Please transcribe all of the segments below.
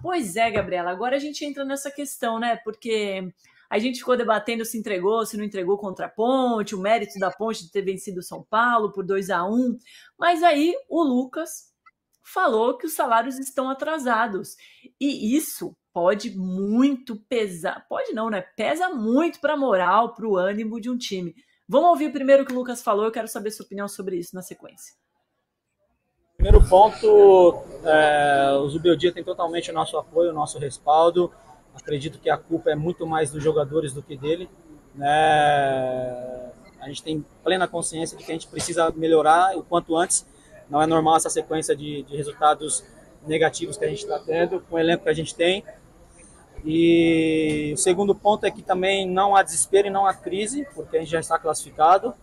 Pois é, Gabriela, agora a gente entra nessa questão, né? Porque a gente ficou debatendo se entregou, se não entregou contra a Ponte, o mérito da Ponte de ter vencido o São Paulo por 2-1. Mas aí o Lucas falou que os salários estão atrasados. E isso pode muito pesar. Pode não, né? Pesa muito para a moral, para o ânimo de um time. Vamos ouvir primeiro o que o Lucas falou, eu quero saber sua opinião sobre isso na sequência. Primeiro ponto, o Zubeldia tem totalmente o nosso apoio, o nosso respaldo. Acredito que a culpa é muito mais dos jogadores do que dele, né? A gente tem plena consciência de que a gente precisa melhorar o quanto antes. Não é normal essa sequência de resultados negativos que a gente está tendo, com o elenco que a gente tem. E o segundo ponto é que também não há desespero e não há crise, porque a gente já está classificado,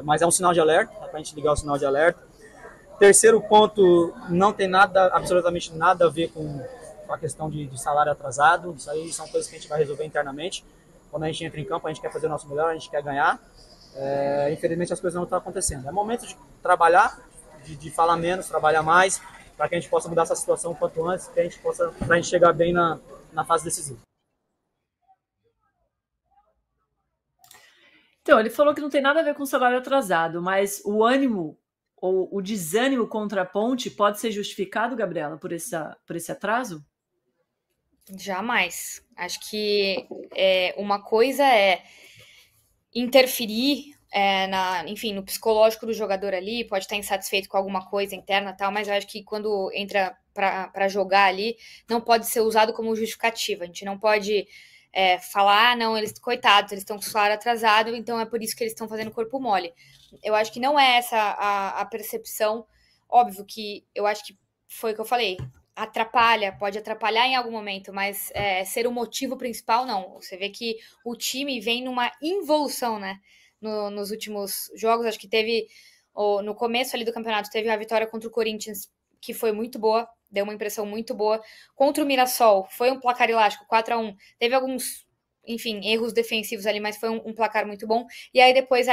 mas é um sinal de alerta, para a gente ligar o sinal de alerta. Terceiro ponto, não tem nada, absolutamente nada a ver com a questão de salário atrasado. Isso aí são coisas que a gente vai resolver internamente. Quando a gente entra em campo, a gente quer fazer o nosso melhor, a gente quer ganhar. Infelizmente, as coisas não estão acontecendo. É momento de trabalhar, de falar menos, trabalhar mais, para que a gente possa mudar essa situação o quanto antes, para a gente chegar bem na fase decisiva. Então, ele falou que não tem nada a ver com o salário atrasado, mas o ânimo ou o desânimo contra a Ponte pode ser justificado, Gabriela, por esse atraso? Jamais. Acho que uma coisa é interferir enfim, no psicológico do jogador ali, pode estar insatisfeito com alguma coisa interna e tal, mas eu acho que quando entra para jogar ali, não pode ser usado como justificativa. A gente não pode falar, não, eles, coitados, eles estão com o salário atrasado, então é por isso que eles estão fazendo corpo mole. Eu acho que não é essa a percepção. Óbvio que eu acho que foi o que eu falei, pode atrapalhar em algum momento, mas ser o motivo principal, não. Você vê que o time vem numa involução, né? Nos últimos jogos, acho que teve, no começo ali do campeonato, teve a vitória contra o Corinthians, que foi muito boa, deu uma impressão muito boa. Contra o Mirassol, foi um placar elástico, 4-1. Teve alguns, enfim, erros defensivos ali, mas foi um placar muito bom. E aí depois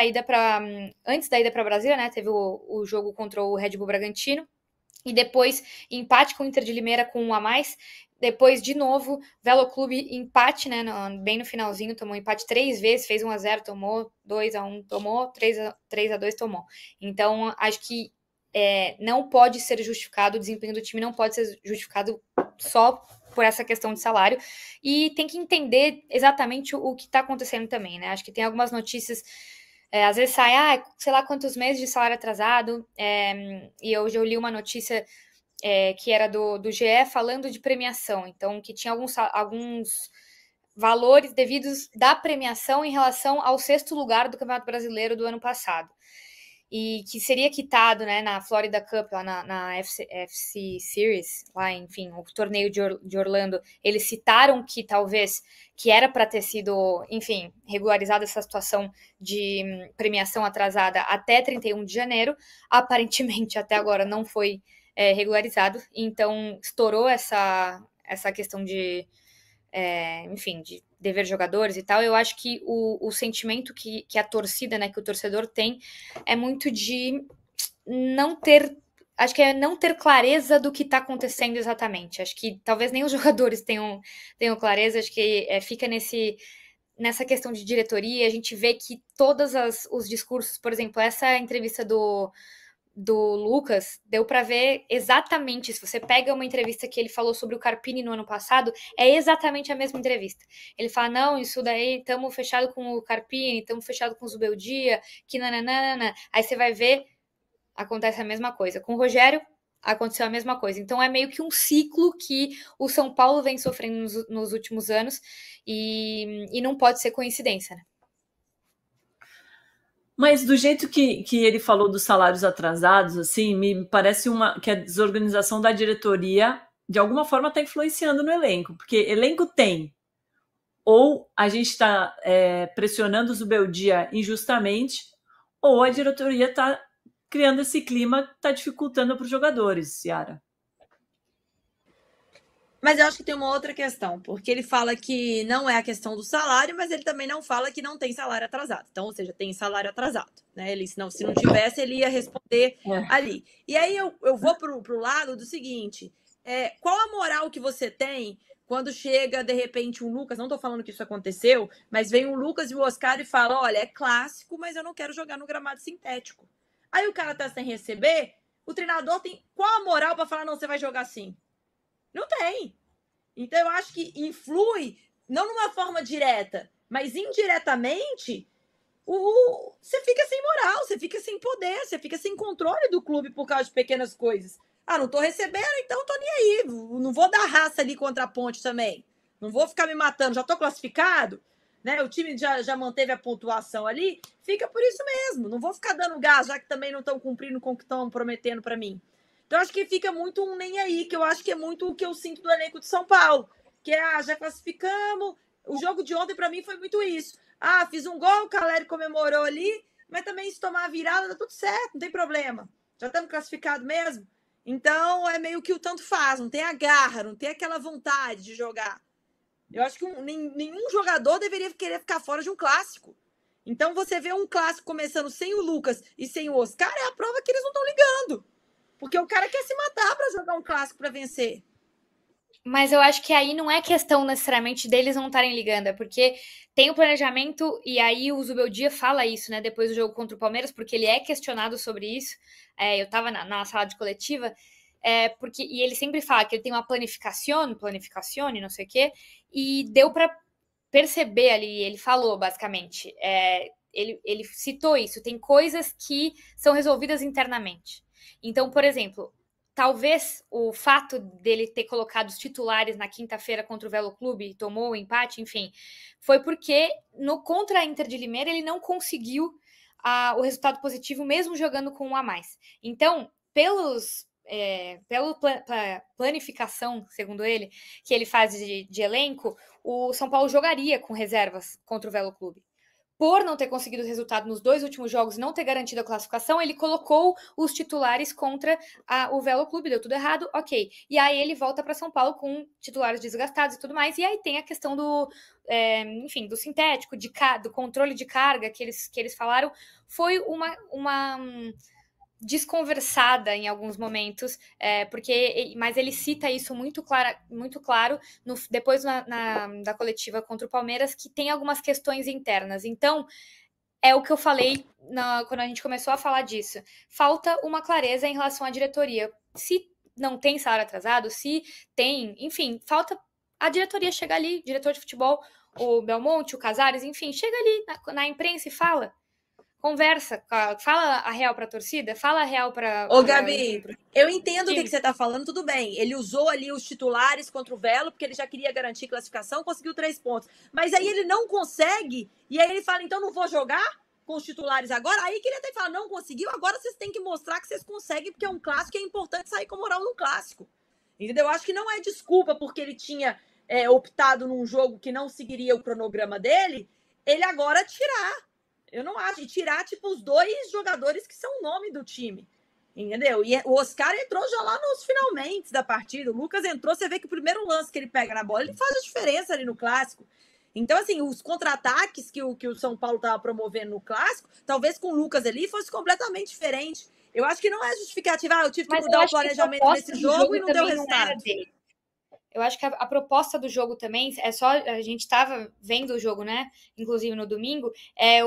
antes da ida para Brasília, né, teve o jogo contra o Red Bull Bragantino, e depois empate com o Inter de Limeira com 1 a mais. Depois, de novo, Velo Clube empate, né? Bem no finalzinho, tomou empate 3 vezes, fez 1-0, tomou 2-1, tomou 3-2, tomou. Então, acho que não pode ser justificado, o desempenho do time não pode ser justificado só por essa questão de salário. E tem que entender exatamente o que está acontecendo também, né? Acho que tem algumas notícias. Às vezes sai, sei lá quantos meses de salário atrasado, e hoje eu li uma notícia que era do GE falando de premiação, então que tinha alguns valores devidos da premiação em relação ao 6º lugar do Campeonato Brasileiro do ano passado, e que seria quitado, né, na Florida Cup, lá na FC Series, lá, enfim, o torneio de Orlando. Eles citaram que talvez que era para ter sido, enfim, regularizada essa situação de premiação atrasada até 31 de janeiro. Aparentemente, até agora não foi regularizado, então estourou essa questão de, enfim, de dever jogadores e tal. Eu acho que o sentimento que a torcida, né, que o torcedor tem, é muito de não ter, acho que é não ter clareza do que está acontecendo exatamente. Acho que talvez nem os jogadores tenham clareza, acho que fica nessa questão de diretoria. A gente vê que todos os discursos, por exemplo, essa entrevista do Lucas, deu para ver exatamente, se você pega uma entrevista que ele falou sobre o Carpini no ano passado, é exatamente a mesma entrevista. Ele fala, não, isso daí, estamos fechado com o Carpini, estamos fechado com o Zubeldia, que nananana. Aí você vai ver, acontece a mesma coisa. Com o Rogério, aconteceu a mesma coisa. Então é meio que um ciclo que o São Paulo vem sofrendo nos últimos anos, e não pode ser coincidência, né? Mas do jeito que ele falou dos salários atrasados, assim, me parece que a desorganização da diretoria, de alguma forma, está influenciando no elenco, porque elenco tem. Ou a gente está pressionando o Zubeldia injustamente, ou a diretoria está criando esse clima que está dificultando para os jogadores, Ciara. Mas eu acho que tem uma outra questão, porque ele fala que não é a questão do salário, mas ele também não fala que não tem salário atrasado. Então, ou seja, tem salário atrasado, né? Se não tivesse, ele ia responder ali. E aí eu vou pro lado do seguinte, qual a moral que você tem quando chega, de repente, um Lucas, não estou falando que isso aconteceu, mas vem um Lucas e o Oscar e fala, olha, é clássico, mas eu não quero jogar no gramado sintético. Aí o cara tá sem receber, o treinador tem qual a moral para falar, não, você vai jogar assim? Não tem. Então eu acho que influi, não numa forma direta, mas indiretamente, você fica sem moral, você fica sem poder, você fica sem controle do clube por causa de pequenas coisas. Ah, não tô recebendo, então tô nem aí. Não vou dar raça ali contra a Ponte também. Não vou ficar me matando, já tô classificado, né? O time já manteve a pontuação ali, fica por isso mesmo. Não vou ficar dando gás, já que também não estão cumprindo com o que estão prometendo para mim. Então, acho que fica muito um nem aí, que eu acho que é muito o que eu sinto do elenco de São Paulo. Que é, já classificamos. O jogo de ontem, para mim, foi muito isso. Ah, fiz um gol, o Caleri comemorou ali, mas também se tomar a virada, tá tudo certo, não tem problema. Já estamos classificados mesmo. Então, é meio que o tanto faz, não tem a garra, não tem aquela vontade de jogar. Eu acho que nenhum jogador deveria querer ficar fora de um clássico. Então, você vê um clássico começando sem o Lucas e sem o Oscar, é a prova que eles não estão ligando. Porque o cara quer se matar para jogar um clássico para vencer. Mas eu acho que aí não é questão necessariamente deles não estarem ligando, é porque tem o planejamento, e aí o Zubeldia fala isso, né, depois do jogo contra o Palmeiras, porque ele é questionado sobre isso. Eu estava na sala de coletiva, e ele sempre fala que ele tem uma planificação, não sei o quê, e deu para perceber ali, ele falou basicamente, ele citou isso, tem coisas que são resolvidas internamente. Então, por exemplo, talvez o fato dele ter colocado os titulares na quinta-feira contra o Velo Clube e tomou o empate, enfim, foi porque contra a Inter de Limeira ele não conseguiu o resultado positivo mesmo jogando com um a mais. Então, pela planificação, segundo ele, que ele faz de elenco, o São Paulo jogaria com reservas contra o Velo Clube. Por não ter conseguido o resultado nos 2 últimos jogos e não ter garantido a classificação, ele colocou os titulares contra o Velo Clube, deu tudo errado, ok. E aí ele volta para São Paulo com titulares desgastados e tudo mais, e aí tem a questão do sintético, do controle de carga que eles falaram, foi uma desconversada em alguns momentos, mas ele cita isso muito claro depois da coletiva contra o Palmeiras, que tem algumas questões internas. Então, é o que eu falei quando a gente começou a falar disso. Falta uma clareza em relação à diretoria. Se não tem salário atrasado, se tem, enfim, falta a diretoria chegar ali, diretor de futebol, o Belmonte, o Casares, enfim, chega ali na imprensa e fala. Conversa, fala a real para a torcida, fala a real para... Ô, Gabi, eu entendo o que você está falando, tudo bem. Ele usou ali os titulares contra o Velo, porque ele já queria garantir classificação, conseguiu 3 pontos. Mas aí ele não consegue, e aí ele fala, então não vou jogar com os titulares agora? Aí que ele até fala, não conseguiu, agora vocês têm que mostrar que vocês conseguem, porque é um clássico e é importante sair com moral no clássico. Entendeu? Eu acho que não é desculpa porque ele tinha optado num jogo que não seguiria o cronograma dele, ele agora tirar. Eu não acho. E tirar, tipo, os 2 jogadores que são o nome do time. Entendeu? E o Oscar entrou já lá nos finalmente da partida. O Lucas entrou, você vê que o primeiro lance que ele pega na bola, ele faz a diferença ali no clássico. Então, assim, os contra-ataques que o São Paulo estava promovendo no clássico, talvez com o Lucas ali fosse completamente diferente. Eu acho que não é justificativa. Eu tive que mudar o planejamento desse jogo e não deu resultado. Eu acho que a proposta do jogo também, a gente estava vendo o jogo, né? Inclusive no domingo,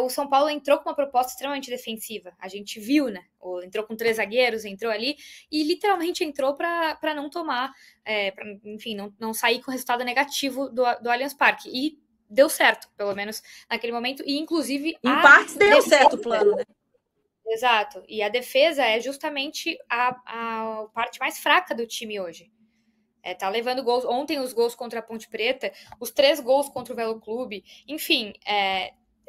o São Paulo entrou com uma proposta extremamente defensiva. A gente viu, né? Entrou com 3 zagueiros, entrou ali e literalmente entrou para não tomar, enfim, não sair com resultado negativo do Allianz Parque. E deu certo, pelo menos naquele momento. E inclusive em partes deu certo o plano, né? Exato. E a defesa é justamente a parte mais fraca do time hoje. Tá levando gols. Ontem os gols contra a Ponte Preta, os 3 gols contra o Velo Clube. Enfim,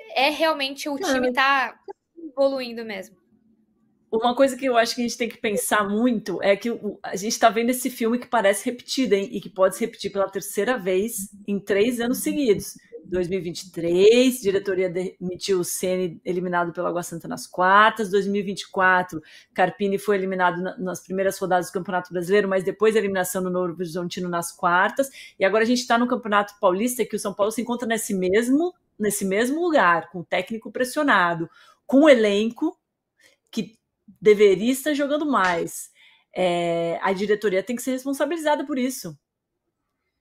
realmente o time tá evoluindo mesmo. Uma coisa que eu acho que a gente tem que pensar muito é que a gente tá vendo esse filme que parece repetido, hein? E que pode se repetir pela 3ª vez em 3 anos seguidos. 2023, diretoria demitiu o Ceni, eliminado pelo Água Santa nas quartas. 2024, Carpini foi eliminado nas primeiras rodadas do Campeonato Brasileiro, mas depois a eliminação do Novo Horizontino nas quartas. E agora a gente está no Campeonato Paulista, que o São Paulo se encontra nesse mesmo lugar, com o técnico pressionado, com o elenco que deveria estar jogando mais. a diretoria tem que ser responsabilizada por isso,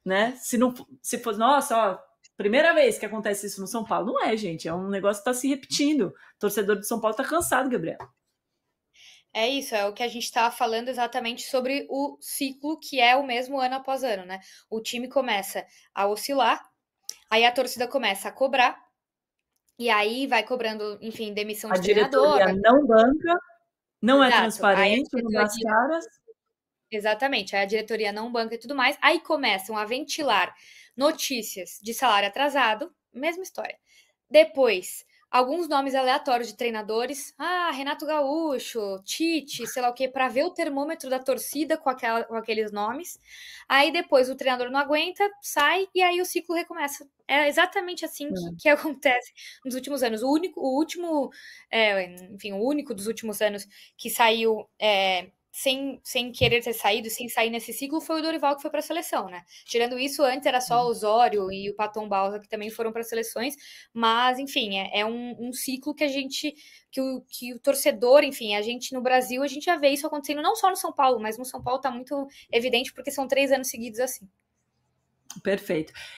né? Se fosse, nossa, ó, primeira vez que acontece isso no São Paulo. Não é, gente, é um negócio que está se repetindo. O torcedor de São Paulo está cansado, Gabriel. É isso, é o que a gente estava falando exatamente sobre o ciclo que é o mesmo ano após ano, né? O time começa a oscilar, aí a torcida começa a cobrar, e aí vai cobrando, enfim, demissão de treinador. A diretoria não banca, não é transparente, não dá as caras. Exatamente, aí a diretoria não banca e tudo mais, aí começam a ventilar notícias de salário atrasado, mesma história. Depois, alguns nomes aleatórios de treinadores, Renato Gaúcho, Tite, sei lá o que, para ver o termômetro da torcida com aqueles nomes. Aí depois o treinador não aguenta, sai e aí o ciclo recomeça. É exatamente assim que acontece nos últimos anos. O único dos últimos anos que saiu sem querer ter saído, sem sair nesse ciclo, foi o Dorival, que foi para a seleção, né? Tirando isso, antes era só o Osório e o Paton Balsa, que também foram para as seleções, mas, enfim, é um ciclo que que o torcedor, enfim, a gente no Brasil, a gente já vê isso acontecendo não só no São Paulo, mas no São Paulo está muito evidente, porque são 3 anos seguidos assim. Perfeito.